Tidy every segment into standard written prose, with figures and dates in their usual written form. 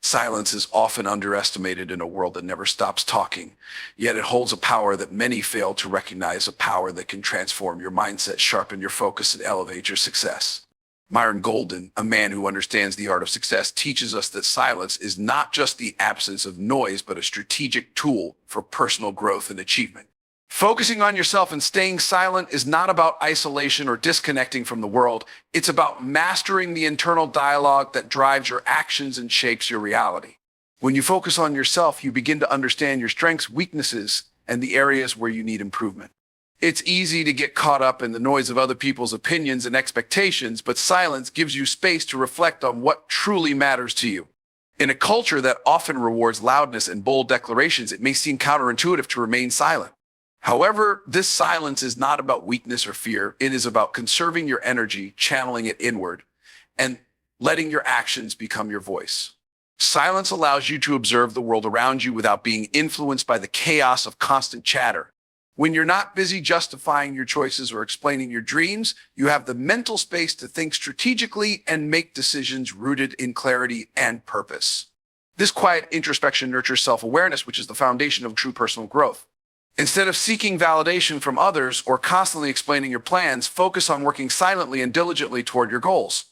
Silence is often underestimated in a world that never stops talking, yet it holds a power that many fail to recognize, a power that can transform your mindset, sharpen your focus, and elevate your success. Myron Golden, a man who understands the art of success, teaches us that silence is not just the absence of noise, but a strategic tool for personal growth and achievement. Focusing on yourself and staying silent is not about isolation or disconnecting from the world. It's about mastering the internal dialogue that drives your actions and shapes your reality. When you focus on yourself, you begin to understand your strengths, weaknesses, and the areas where you need improvement. It's easy to get caught up in the noise of other people's opinions and expectations, but silence gives you space to reflect on what truly matters to you. In a culture that often rewards loudness and bold declarations, it may seem counterintuitive to remain silent. However, this silence is not about weakness or fear. It is about conserving your energy, channeling it inward, and letting your actions become your voice. Silence allows you to observe the world around you without being influenced by the chaos of constant chatter. When you're not busy justifying your choices or explaining your dreams, you have the mental space to think strategically and make decisions rooted in clarity and purpose. This quiet introspection nurtures self-awareness, which is the foundation of true personal growth. Instead of seeking validation from others or constantly explaining your plans, focus on working silently and diligently toward your goals.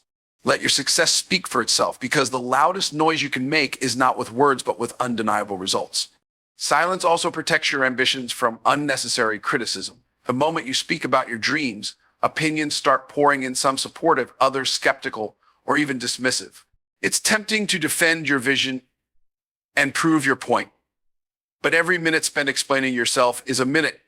Let your success speak for itself, because the loudest noise you can make is not with words, but with undeniable results. Silence also protects your ambitions from unnecessary criticism. The moment you speak about your dreams, opinions start pouring in, some supportive, others skeptical, or even dismissive. It's tempting to defend your vision and prove your point. But every minute spent explaining yourself is a minute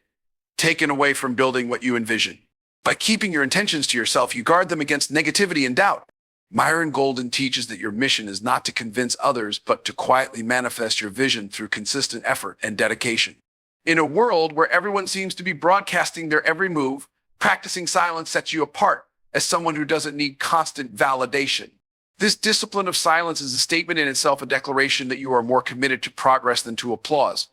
taken away from building what you envision. By keeping your intentions to yourself, you guard them against negativity and doubt. Myron Golden teaches that your mission is not to convince others, but to quietly manifest your vision through consistent effort and dedication. In a world where everyone seems to be broadcasting their every move, practicing silence sets you apart as someone who doesn't need constant validation. This discipline of silence is a statement in itself, a declaration that you are more committed to progress than to applause.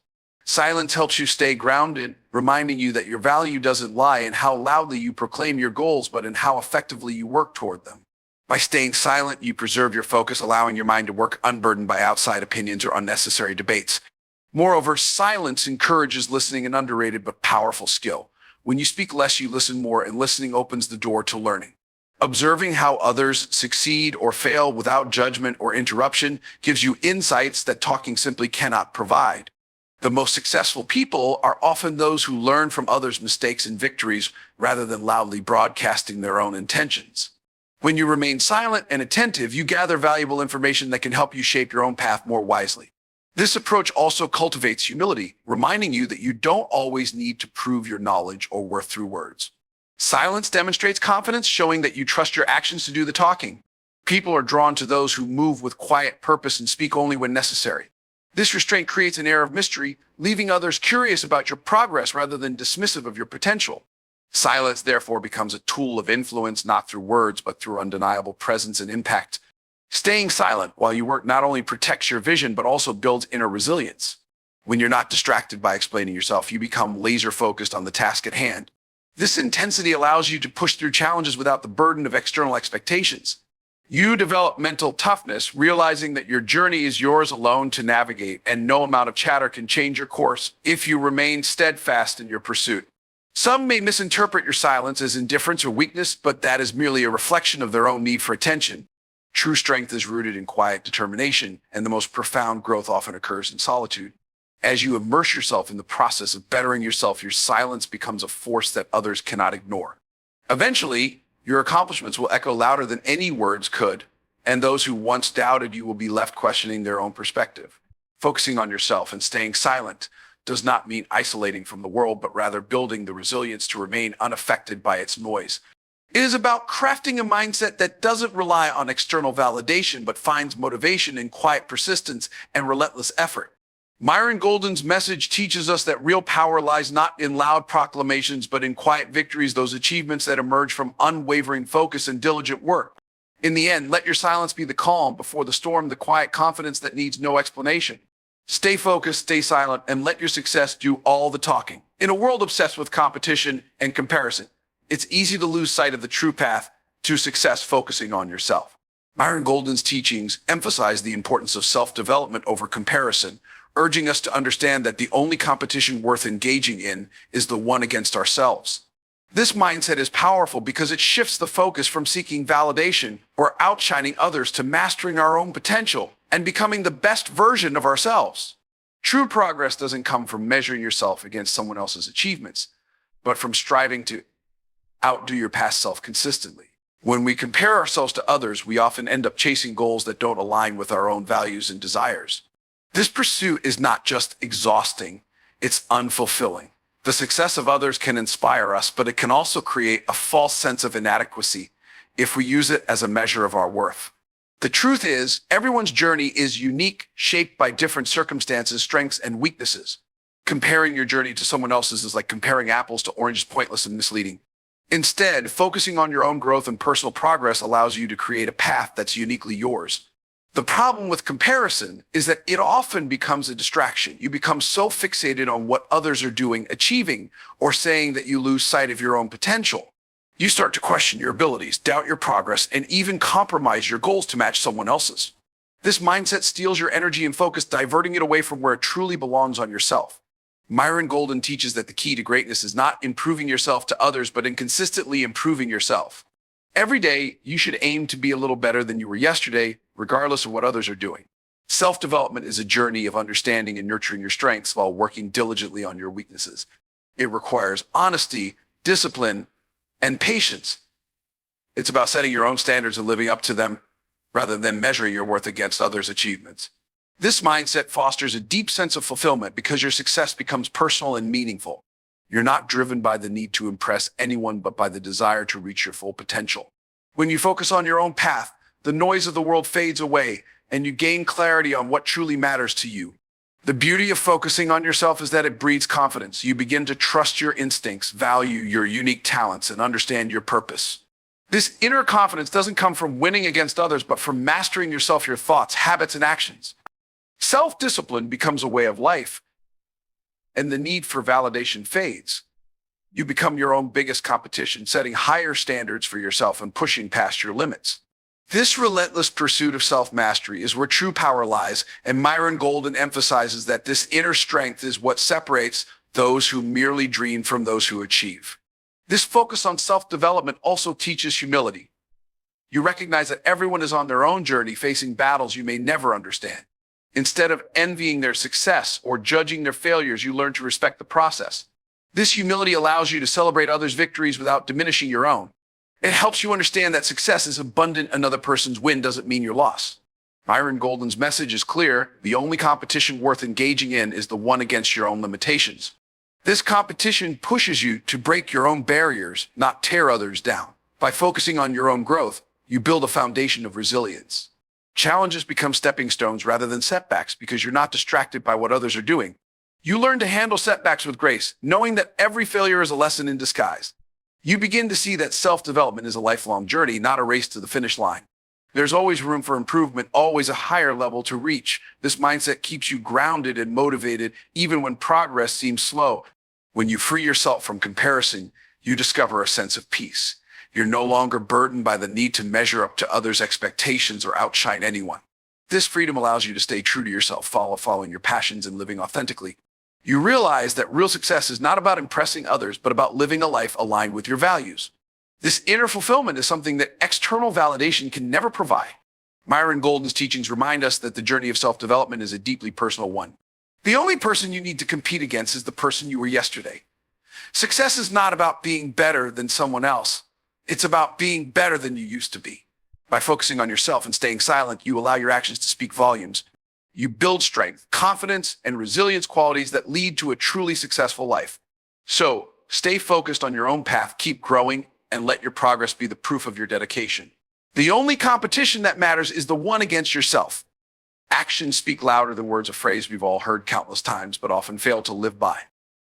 Silence helps you stay grounded, reminding you that your value doesn't lie in how loudly you proclaim your goals, but in how effectively you work toward them. By staying silent, you preserve your focus, allowing your mind to work unburdened by outside opinions or unnecessary debates. Moreover, silence encourages listening, an underrated but powerful skill. When you speak less, you listen more, and listening opens the door to learning. Observing how others succeed or fail without judgment or interruption gives you insights that talking simply cannot provide. The most successful people are often those who learn from others' mistakes and victories rather than loudly broadcasting their own intentions. When you remain silent and attentive, you gather valuable information that can help you shape your own path more wisely. This approach also cultivates humility, reminding you that you don't always need to prove your knowledge or worth through words. Silence demonstrates confidence, showing that you trust your actions to do the talking. People are drawn to those who move with quiet purpose and speak only when necessary. This restraint creates an air of mystery, leaving others curious about your progress rather than dismissive of your potential. Silence, therefore, becomes a tool of influence, not through words, but through undeniable presence and impact. Staying silent while you work not only protects your vision, but also builds inner resilience. When you're not distracted by explaining yourself, you become laser-focused on the task at hand. This intensity allows you to push through challenges without the burden of external expectations. You develop mental toughness, realizing that your journey is yours alone to navigate, and no amount of chatter can change your course if you remain steadfast in your pursuit. Some may misinterpret your silence as indifference or weakness, but that is merely a reflection of their own need for attention. True strength is rooted in quiet determination, and the most profound growth often occurs in solitude. As you immerse yourself in the process of bettering yourself, your silence becomes a force that others cannot ignore. Eventually, your accomplishments will echo louder than any words could, and those who once doubted you will be left questioning their own perspective. Focusing on yourself and staying silent does not mean isolating from the world, but rather building the resilience to remain unaffected by its noise. It is about crafting a mindset that doesn't rely on external validation, but finds motivation in quiet persistence and relentless effort. Myron Golden's message teaches us that real power lies not in loud proclamations, but in quiet victories, those achievements that emerge from unwavering focus and diligent work. In the end, let your silence be the calm before the storm, the quiet confidence that needs no explanation. Stay focused, stay silent, and let your success do all the talking. In a world obsessed with competition and comparison, it's easy to lose sight of the true path to success, focusing on yourself. Myron Golden's teachings emphasize the importance of self-development over comparison, urging us to understand that the only competition worth engaging in is the one against ourselves. This mindset is powerful because it shifts the focus from seeking validation or outshining others to mastering our own potential and becoming the best version of ourselves. True progress doesn't come from measuring yourself against someone else's achievements, but from striving to outdo your past self consistently. When we compare ourselves to others, we often end up chasing goals that don't align with our own values and desires. This pursuit is not just exhausting, it's unfulfilling. The success of others can inspire us, but it can also create a false sense of inadequacy if we use it as a measure of our worth. The truth is, everyone's journey is unique, shaped by different circumstances, strengths, and weaknesses. Comparing your journey to someone else's is like comparing apples to oranges, pointless and misleading. Instead, focusing on your own growth and personal progress allows you to create a path that's uniquely yours. The problem with comparison is that it often becomes a distraction. You become so fixated on what others are doing, achieving, or saying that you lose sight of your own potential. You start to question your abilities, doubt your progress, and even compromise your goals to match someone else's. This mindset steals your energy and focus, diverting it away from where it truly belongs on yourself. Myron Golden teaches that the key to greatness is not improving yourself to others, but in consistently improving yourself. Every day, you should aim to be a little better than you were yesterday, regardless of what others are doing. Self-development is a journey of understanding and nurturing your strengths while working diligently on your weaknesses. It requires honesty, discipline, and patience. It's about setting your own standards and living up to them rather than measuring your worth against others' achievements. This mindset fosters a deep sense of fulfillment because your success becomes personal and meaningful. You're not driven by the need to impress anyone, but by the desire to reach your full potential. When you focus on your own path, the noise of the world fades away and you gain clarity on what truly matters to you. The beauty of focusing on yourself is that it breeds confidence. You begin to trust your instincts, value your unique talents, and understand your purpose. This inner confidence doesn't come from winning against others, but from mastering yourself, your thoughts, habits, and actions. Self-discipline becomes a way of life, and the need for validation fades. You become your own biggest competition, setting higher standards for yourself and pushing past your limits. This relentless pursuit of self-mastery is where true power lies, and Myron Golden emphasizes that this inner strength is what separates those who merely dream from those who achieve. This focus on self-development also teaches humility. You recognize that everyone is on their own journey, facing battles you may never understand. Instead of envying their success or judging their failures, you learn to respect the process. This humility allows you to celebrate others' victories without diminishing your own. It helps you understand that success is abundant. Another person's win doesn't mean your loss. Myron Golden's message is clear. The only competition worth engaging in is the one against your own limitations. This competition pushes you to break your own barriers, not tear others down. By focusing on your own growth, you build a foundation of resilience. Challenges become stepping stones rather than setbacks because you're not distracted by what others are doing. You learn to handle setbacks with grace, knowing that every failure is a lesson in disguise. You begin to see that self-development is a lifelong journey, not a race to the finish line. There's always room for improvement, always a higher level to reach. This mindset keeps you grounded and motivated, even when progress seems slow. When you free yourself from comparison, you discover a sense of peace. You're no longer burdened by the need to measure up to others' expectations or outshine anyone. This freedom allows you to stay true to yourself, following your passions and living authentically. You realize that real success is not about impressing others, but about living a life aligned with your values. This inner fulfillment is something that external validation can never provide. Myron Golden's teachings remind us that the journey of self-development is a deeply personal one. The only person you need to compete against is the person you were yesterday. Success is not about being better than someone else. It's about being better than you used to be. By focusing on yourself and staying silent, you allow your actions to speak volumes. You build strength, confidence, and resilience, qualities that lead to a truly successful life. So, stay focused on your own path, keep growing, and let your progress be the proof of your dedication. The only competition that matters is the one against yourself. Actions speak louder than words, a phrase we've all heard countless times, but often fail to live by.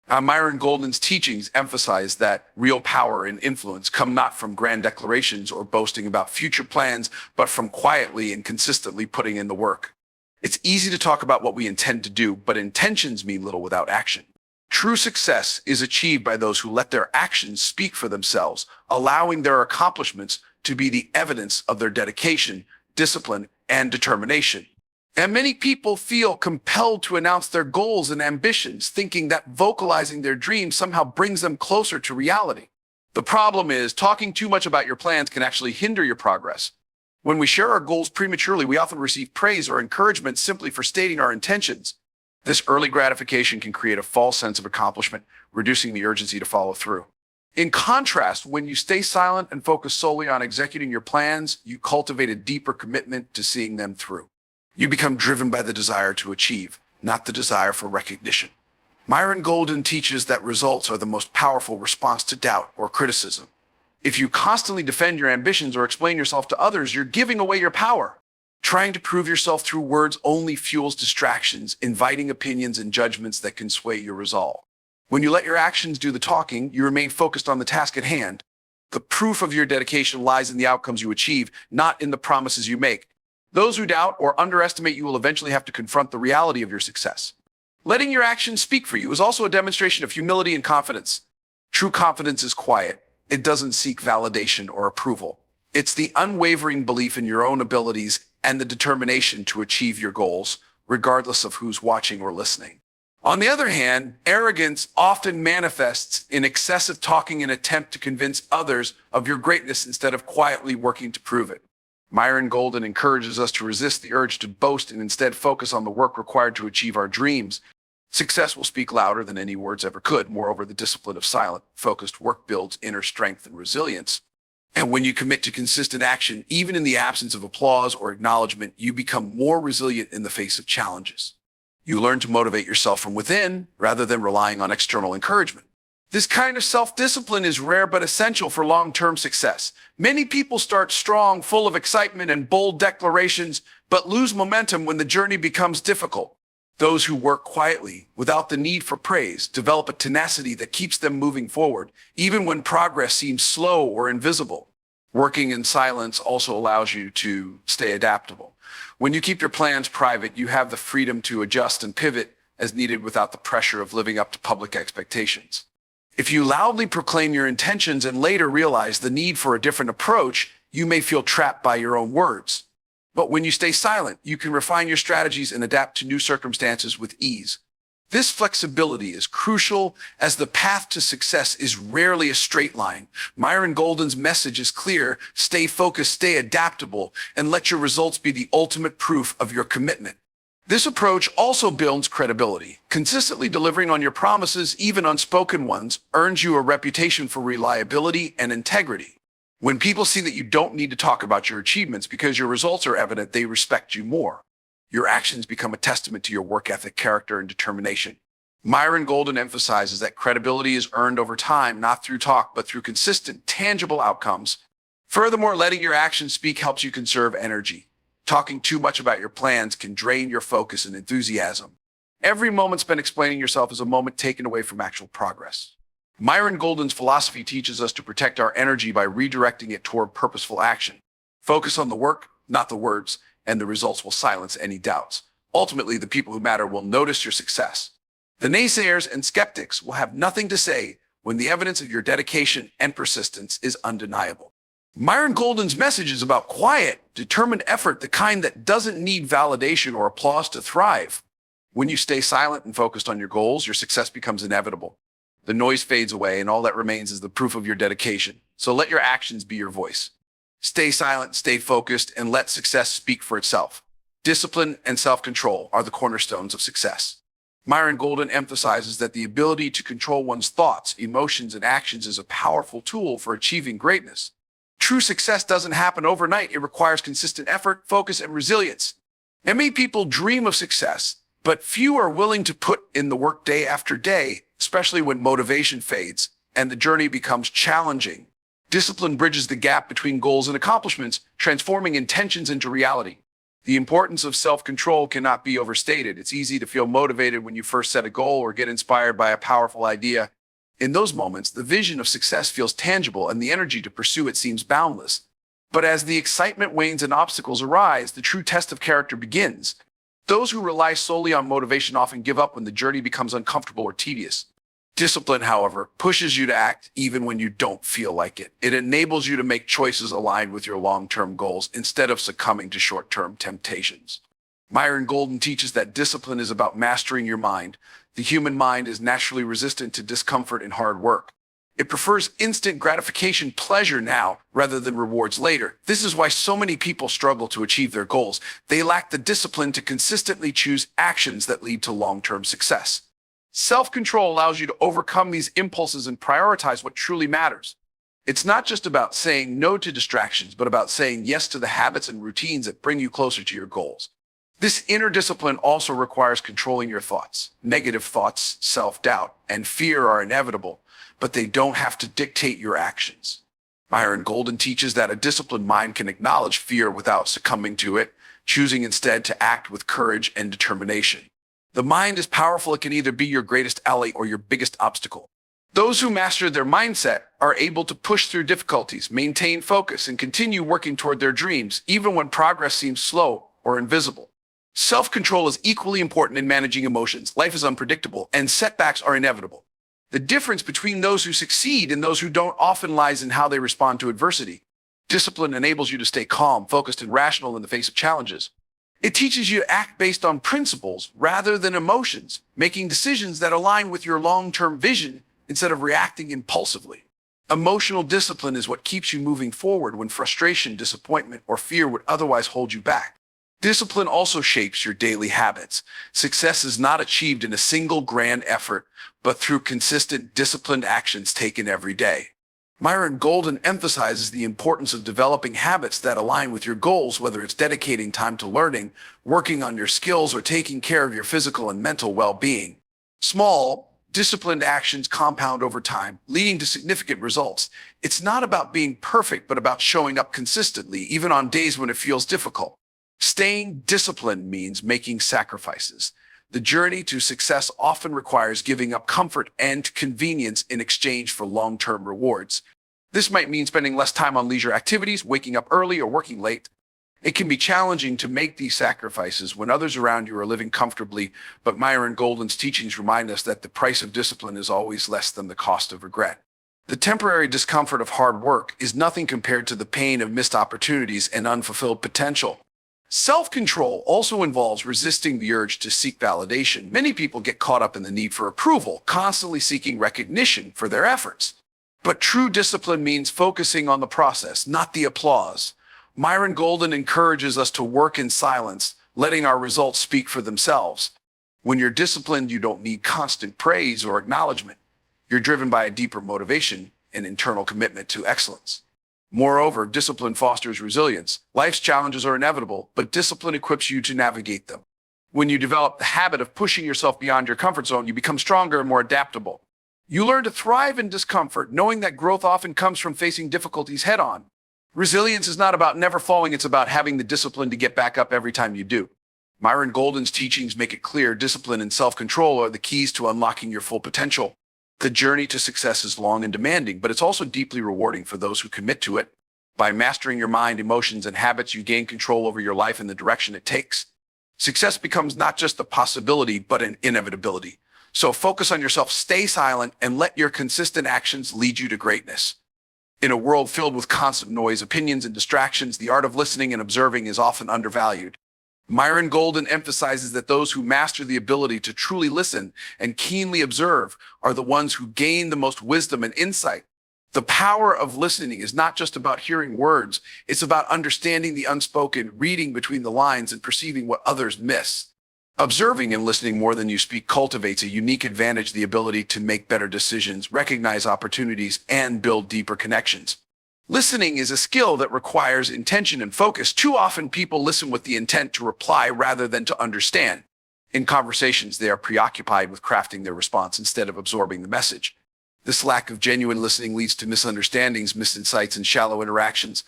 Myron Golden's teachings emphasize that real power and influence come not from grand declarations or boasting about future plans, but from quietly and consistently putting in the work. It's easy to talk about what we intend to do, but intentions mean little without action. True success is achieved by those who let their actions speak for themselves, allowing their accomplishments to be the evidence of their dedication, discipline, and determination. And many people feel compelled to announce their goals and ambitions, thinking that vocalizing their dreams somehow brings them closer to reality. The problem is, talking too much about your plans can actually hinder your progress. When we share our goals prematurely, we often receive praise or encouragement simply for stating our intentions. This early gratification can create a false sense of accomplishment, reducing the urgency to follow through. In contrast, when you stay silent and focus solely on executing your plans, you cultivate a deeper commitment to seeing them through. You become driven by the desire to achieve, not the desire for recognition. Myron Golden teaches that results are the most powerful response to doubt or criticism. If you constantly defend your ambitions or explain yourself to others, you're giving away your power. Trying to prove yourself through words only fuels distractions, inviting opinions and judgments that can sway your resolve. When you let your actions do the talking, you remain focused on the task at hand. The proof of your dedication lies in the outcomes you achieve, not in the promises you make. Those who doubt or underestimate you will eventually have to confront the reality of your success. Letting your actions speak for you is also a demonstration of humility and confidence. True confidence is quiet. It doesn't seek validation or approval. It's the unwavering belief in your own abilities and the determination to achieve your goals, regardless of who's watching or listening. On the other hand, arrogance often manifests in excessive talking in an attempt to convince others of your greatness instead of quietly working to prove it. Myron Golden encourages us to resist the urge to boast and instead focus on the work required to achieve our dreams. Success will speak louder than any words ever could. Moreover, the discipline of silent, focused work builds inner strength and resilience. And when you commit to consistent action, even in the absence of applause or acknowledgement, you become more resilient in the face of challenges. You learn to motivate yourself from within rather than relying on external encouragement. This kind of self-discipline is rare but essential for long-term success. Many people start strong, full of excitement and bold declarations, but lose momentum when the journey becomes difficult. Those who work quietly, without the need for praise, develop a tenacity that keeps them moving forward, even when progress seems slow or invisible. Working in silence also allows you to stay adaptable. When you keep your plans private, you have the freedom to adjust and pivot as needed without the pressure of living up to public expectations. If you loudly proclaim your intentions and later realize the need for a different approach, you may feel trapped by your own words. But when you stay silent, you can refine your strategies and adapt to new circumstances with ease. This flexibility is crucial as the path to success is rarely a straight line. Myron Golden's message is clear: stay focused, stay adaptable, and let your results be the ultimate proof of your commitment. This approach also builds credibility. Consistently delivering on your promises, even unspoken ones, earns you a reputation for reliability and integrity. When people see that you don't need to talk about your achievements because your results are evident, they respect you more. Your actions become a testament to your work ethic, character, and determination. Myron Golden emphasizes that credibility is earned over time, not through talk, but through consistent, tangible outcomes. Furthermore, letting your actions speak helps you conserve energy. Talking too much about your plans can drain your focus and enthusiasm. Every moment spent explaining yourself is a moment taken away from actual progress. Myron Golden's philosophy teaches us to protect our energy by redirecting it toward purposeful action. Focus on the work, not the words, and the results will silence any doubts. Ultimately, the people who matter will notice your success. The naysayers and skeptics will have nothing to say when the evidence of your dedication and persistence is undeniable. Myron Golden's message is about quiet, determined effort, the kind that doesn't need validation or applause to thrive. When you stay silent and focused on your goals, your success becomes inevitable. The noise fades away, and all that remains is the proof of your dedication. So let your actions be your voice. Stay silent, stay focused, and let success speak for itself. Discipline and self-control are the cornerstones of success. Myron Golden emphasizes that the ability to control one's thoughts, emotions, and actions is a powerful tool for achieving greatness. True success doesn't happen overnight. It requires consistent effort, focus, and resilience. And many people dream of success, but few are willing to put in the work day after day, especially when motivation fades and the journey becomes challenging. Discipline bridges the gap between goals and accomplishments, transforming intentions into reality. The importance of self-control cannot be overstated. It's easy to feel motivated when you first set a goal or get inspired by a powerful idea. In those moments, the vision of success feels tangible and the energy to pursue it seems boundless. But as the excitement wanes and obstacles arise, the true test of character begins. Those who rely solely on motivation often give up when the journey becomes uncomfortable or tedious. Discipline, however, pushes you to act even when you don't feel like it. It enables you to make choices aligned with your long-term goals instead of succumbing to short-term temptations. Myron Golden teaches that discipline is about mastering your mind. The human mind is naturally resistant to discomfort and hard work. It prefers instant gratification, pleasure now, rather than rewards later. This is why so many people struggle to achieve their goals. They lack the discipline to consistently choose actions that lead to long-term success. Self-control allows you to overcome these impulses and prioritize what truly matters. It's not just about saying no to distractions, but about saying yes to the habits and routines that bring you closer to your goals. This inner discipline also requires controlling your thoughts. Negative thoughts, self-doubt, and fear are inevitable, but they don't have to dictate your actions. Myron Golden teaches that a disciplined mind can acknowledge fear without succumbing to it, choosing instead to act with courage and determination. The mind is powerful. It can either be your greatest ally or your biggest obstacle. Those who master their mindset are able to push through difficulties, maintain focus, and continue working toward their dreams, even when progress seems slow or invisible. Self-control is equally important in managing emotions. Life is unpredictable, and setbacks are inevitable. The difference between those who succeed and those who don't often lies in how they respond to adversity. Discipline enables you to stay calm, focused, and rational in the face of challenges. It teaches you to act based on principles rather than emotions, making decisions that align with your long-term vision instead of reacting impulsively. Emotional discipline is what keeps you moving forward when frustration, disappointment, or fear would otherwise hold you back. Discipline also shapes your daily habits. Success is not achieved in a single grand effort, but through consistent, disciplined actions taken every day. Myron Golden emphasizes the importance of developing habits that align with your goals, whether it's dedicating time to learning, working on your skills, or taking care of your physical and mental well-being. Small, disciplined actions compound over time, leading to significant results. It's not about being perfect, but about showing up consistently, even on days when it feels difficult. Staying disciplined means making sacrifices. The journey to success often requires giving up comfort and convenience in exchange for long-term rewards. This might mean spending less time on leisure activities, waking up early, or working late. It can be challenging to make these sacrifices when others around you are living comfortably, but Myron Golden's teachings remind us that the price of discipline is always less than the cost of regret. The temporary discomfort of hard work is nothing compared to the pain of missed opportunities and unfulfilled potential. Self-control also involves resisting the urge to seek validation. Many people get caught up in the need for approval, constantly seeking recognition for their efforts. But true discipline means focusing on the process, not the applause. Myron Golden encourages us to work in silence, letting our results speak for themselves. When you're disciplined, you don't need constant praise or acknowledgement. You're driven by a deeper motivation and internal commitment to excellence. Moreover, discipline fosters resilience. Life's challenges are inevitable, but discipline equips you to navigate them. When you develop the habit of pushing yourself beyond your comfort zone, you become stronger and more adaptable. You learn to thrive in discomfort, knowing that growth often comes from facing difficulties head-on. Resilience is not about never falling, it's about having the discipline to get back up every time you do. Myron Golden's teachings make it clear discipline and self-control are the keys to unlocking your full potential. The journey to success is long and demanding, but it's also deeply rewarding for those who commit to it. By mastering your mind, emotions, and habits, you gain control over your life and the direction it takes. Success becomes not just a possibility, but an inevitability. So focus on yourself, stay silent, and let your consistent actions lead you to greatness. In a world filled with constant noise, opinions, and distractions, the art of listening and observing is often undervalued. Myron Golden emphasizes that those who master the ability to truly listen and keenly observe are the ones who gain the most wisdom and insight. The power of listening is not just about hearing words, it's about understanding the unspoken, reading between the lines, and perceiving what others miss. Observing and listening more than you speak cultivates a unique advantage, the ability to make better decisions, recognize opportunities, and build deeper connections. Listening is a skill that requires intention and focus. Too often people listen with the intent to reply rather than to understand. In conversations, they are preoccupied with crafting their response instead of absorbing the message. This lack of genuine listening leads to misunderstandings, misinsights, and shallow interactions.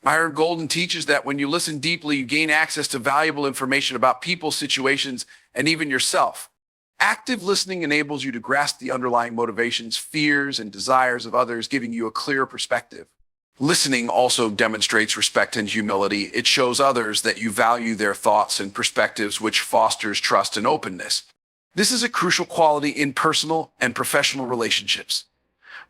Myron Golden teaches that when you listen deeply, you gain access to valuable information about people, situations, and even yourself. Active listening enables you to grasp the underlying motivations, fears, and desires of others, giving you a clearer perspective. Listening also demonstrates respect and humility. It shows others that you value their thoughts and perspectives, which fosters trust and openness. This is a crucial quality in personal and professional relationships.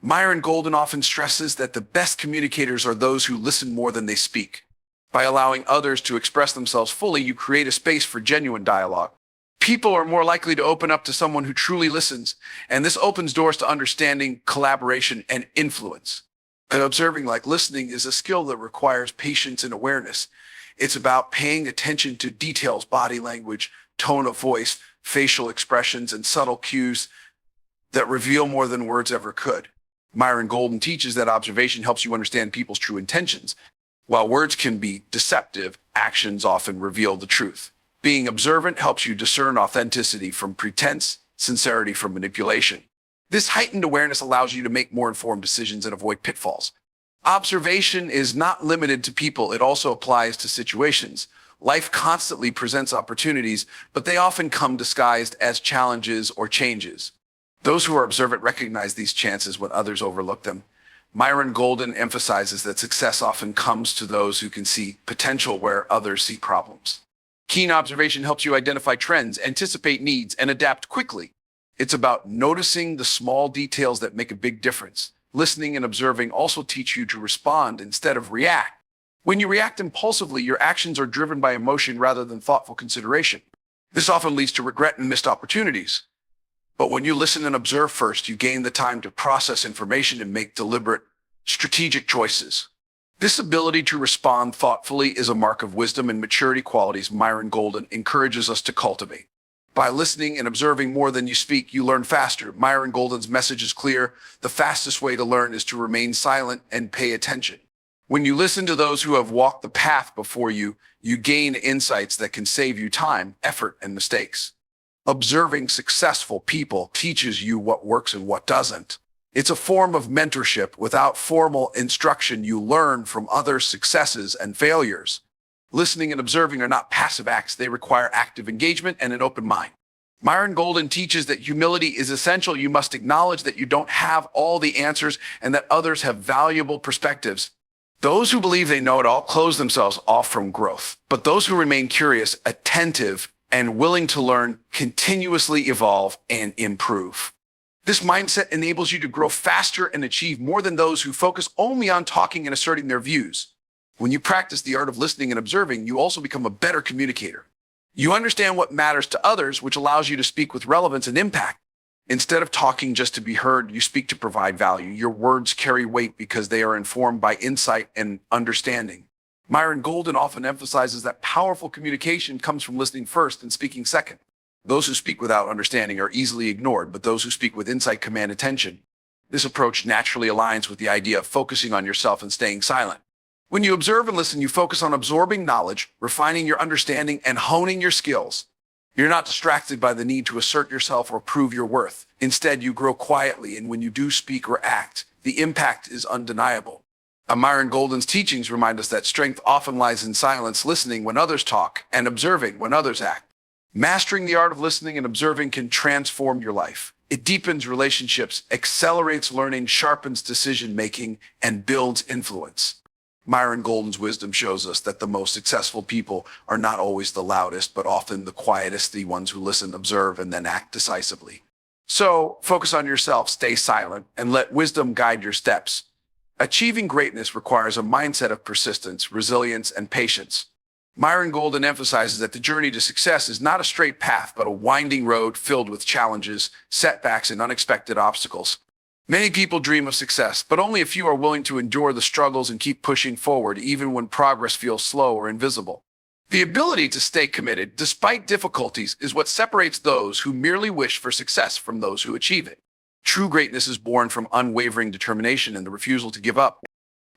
Myron Golden often stresses that the best communicators are those who listen more than they speak. By allowing others to express themselves fully, you create a space for genuine dialogue. People are more likely to open up to someone who truly listens, and this opens doors to understanding, collaboration, and influence. And observing like listening is a skill that requires patience and awareness. It's about paying attention to details, body language, tone of voice, facial expressions, and subtle cues that reveal more than words ever could. Myron Golden teaches that observation helps you understand people's true intentions. While words can be deceptive, actions often reveal the truth. Being observant helps you discern authenticity from pretense, sincerity from manipulation. This heightened awareness allows you to make more informed decisions and avoid pitfalls. Observation is not limited to people, it also applies to situations. Life constantly presents opportunities, but they often come disguised as challenges or changes. Those who are observant recognize these chances when others overlook them. Myron Golden emphasizes that success often comes to those who can see potential where others see problems. Keen observation helps you identify trends, anticipate needs, and adapt quickly. It's about noticing the small details that make a big difference. Listening and observing also teach you to respond instead of react. When you react impulsively, your actions are driven by emotion rather than thoughtful consideration. This often leads to regret and missed opportunities. But when you listen and observe first, you gain the time to process information and make deliberate, strategic choices. This ability to respond thoughtfully is a mark of wisdom and maturity qualities Myron Golden encourages us to cultivate. By listening and observing more than you speak, you learn faster. Myron Golden's message is clear. The fastest way to learn is to remain silent and pay attention. When you listen to those who have walked the path before you, you gain insights that can save you time, effort, and mistakes. Observing successful people teaches you what works and what doesn't. It's a form of mentorship. Without formal instruction, you learn from others' successes and failures. Listening and observing are not passive acts. They require active engagement and an open mind. Myron Golden teaches that humility is essential. You must acknowledge that you don't have all the answers and that others have valuable perspectives. Those who believe they know it all close themselves off from growth. But those who remain curious, attentive, and willing to learn continuously evolve and improve. This mindset enables you to grow faster and achieve more than those who focus only on talking and asserting their views. When you practice the art of listening and observing, you also become a better communicator. You understand what matters to others, which allows you to speak with relevance and impact. Instead of talking just to be heard, you speak to provide value. Your words carry weight because they are informed by insight and understanding. Myron Golden often emphasizes that powerful communication comes from listening first and speaking second. Those who speak without understanding are easily ignored, but those who speak with insight command attention. This approach naturally aligns with the idea of focusing on yourself and staying silent. When you observe and listen, you focus on absorbing knowledge, refining your understanding, and honing your skills. You're not distracted by the need to assert yourself or prove your worth. Instead, you grow quietly, and when you do speak or act, the impact is undeniable. Myron Golden's teachings remind us that strength often lies in silence, listening when others talk, and observing when others act. Mastering the art of listening and observing can transform your life. It deepens relationships, accelerates learning, sharpens decision-making, and builds influence. Myron Golden's wisdom shows us that the most successful people are not always the loudest, but often the quietest, the ones who listen, observe, and then act decisively. So focus on yourself, stay silent, and let wisdom guide your steps. Achieving greatness requires a mindset of persistence, resilience, and patience. Myron Golden emphasizes that the journey to success is not a straight path, but a winding road filled with challenges, setbacks, and unexpected obstacles. Many people dream of success, but only a few are willing to endure the struggles and keep pushing forward, even when progress feels slow or invisible. The ability to stay committed, despite difficulties, is what separates those who merely wish for success from those who achieve it. True greatness is born from unwavering determination and the refusal to give up.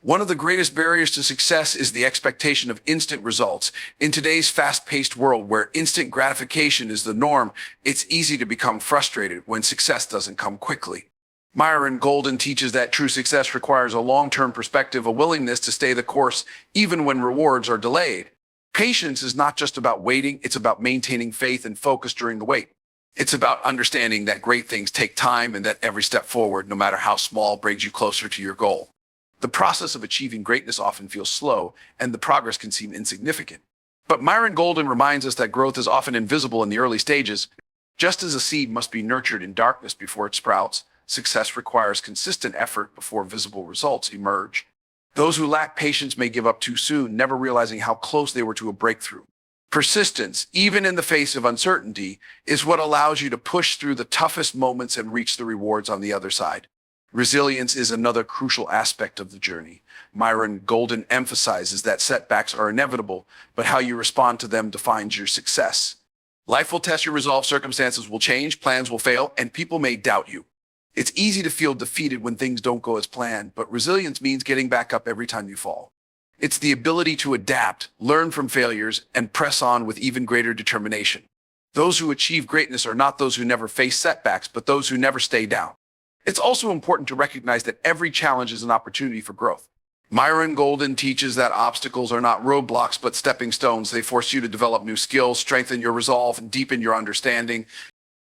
One of the greatest barriers to success is the expectation of instant results. In today's fast-paced world where instant gratification is the norm, it's easy to become frustrated when success doesn't come quickly. Myron Golden teaches that true success requires a long-term perspective, a willingness to stay the course even when rewards are delayed. Patience is not just about waiting, it's about maintaining faith and focus during the wait. It's about understanding that great things take time and that every step forward, no matter how small, brings you closer to your goal. The process of achieving greatness often feels slow, and the progress can seem insignificant. But Myron Golden reminds us that growth is often invisible in the early stages. Just as a seed must be nurtured in darkness before it sprouts, success requires consistent effort before visible results emerge. Those who lack patience may give up too soon, never realizing how close they were to a breakthrough. Persistence, even in the face of uncertainty, is what allows you to push through the toughest moments and reach the rewards on the other side. Resilience is another crucial aspect of the journey. Myron Golden emphasizes that setbacks are inevitable, but how you respond to them defines your success. Life will test your resolve, circumstances will change, plans will fail, and people may doubt you. It's easy to feel defeated when things don't go as planned, but resilience means getting back up every time you fall. It's the ability to adapt, learn from failures, and press on with even greater determination. Those who achieve greatness are not those who never face setbacks, but those who never stay down. It's also important to recognize that every challenge is an opportunity for growth. Myron Golden teaches that obstacles are not roadblocks, but stepping stones. They force you to develop new skills, strengthen your resolve, and deepen your understanding.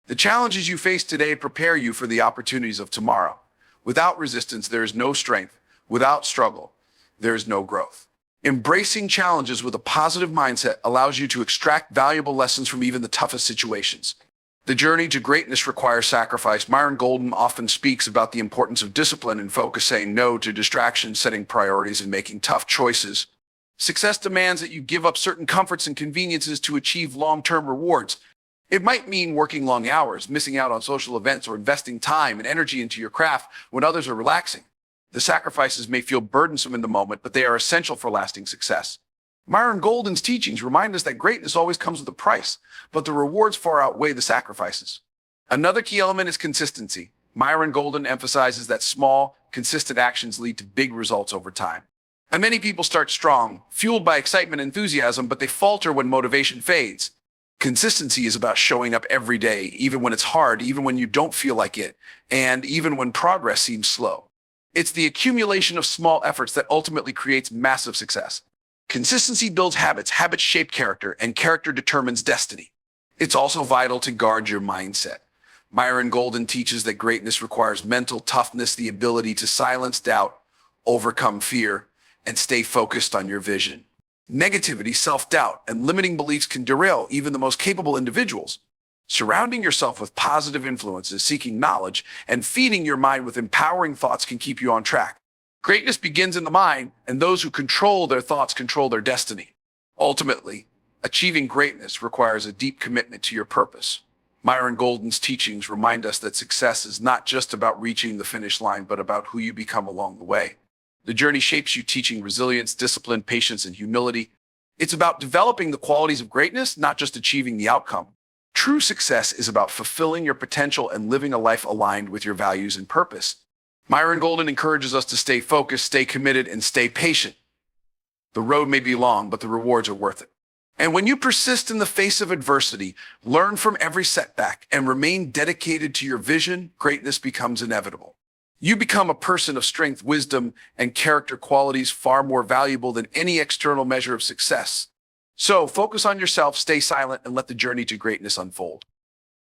The challenges you face today prepare you for the opportunities of tomorrow. Without resistance, there is no strength. Without struggle, there is no growth. Embracing challenges with a positive mindset allows you to extract valuable lessons from even the toughest situations. The journey to greatness requires sacrifice. Myron Golden often speaks about the importance of discipline and focus, saying no to distractions, setting priorities, and making tough choices. Success demands that you give up certain comforts and conveniences to achieve long-term rewards. It might mean working long hours, missing out on social events, or investing time and energy into your craft when others are relaxing. The sacrifices may feel burdensome in the moment, but they are essential for lasting success. Myron Golden's teachings remind us that greatness always comes with a price, but the rewards far outweigh the sacrifices. Another key element is consistency. Myron Golden emphasizes that small, consistent actions lead to big results over time. And many people start strong, fueled by excitement and enthusiasm, but they falter when motivation fades. Consistency is about showing up every day, even when it's hard, even when you don't feel like it, and even when progress seems slow. It's the accumulation of small efforts that ultimately creates massive success. Consistency builds habits, habits shape character, and character determines destiny. It's also vital to guard your mindset. Myron Golden teaches that greatness requires mental toughness, the ability to silence doubt, overcome fear, and stay focused on your vision. Negativity, self-doubt, and limiting beliefs can derail even the most capable individuals. Surrounding yourself with positive influences, seeking knowledge, and feeding your mind with empowering thoughts can keep you on track. Greatness begins in the mind, and those who control their thoughts control their destiny. Ultimately, achieving greatness requires a deep commitment to your purpose. Myron Golden's teachings remind us that success is not just about reaching the finish line, but about who you become along the way. The journey shapes you, teaching resilience, discipline, patience, and humility. It's about developing the qualities of greatness, not just achieving the outcome. True success is about fulfilling your potential and living a life aligned with your values and purpose. Myron Golden encourages us to stay focused, stay committed, and stay patient. The road may be long, but the rewards are worth it. And when you persist in the face of adversity, learn from every setback, and remain dedicated to your vision, greatness becomes inevitable. You become a person of strength, wisdom, and character qualities far more valuable than any external measure of success. So focus on yourself, stay silent, and let the journey to greatness unfold.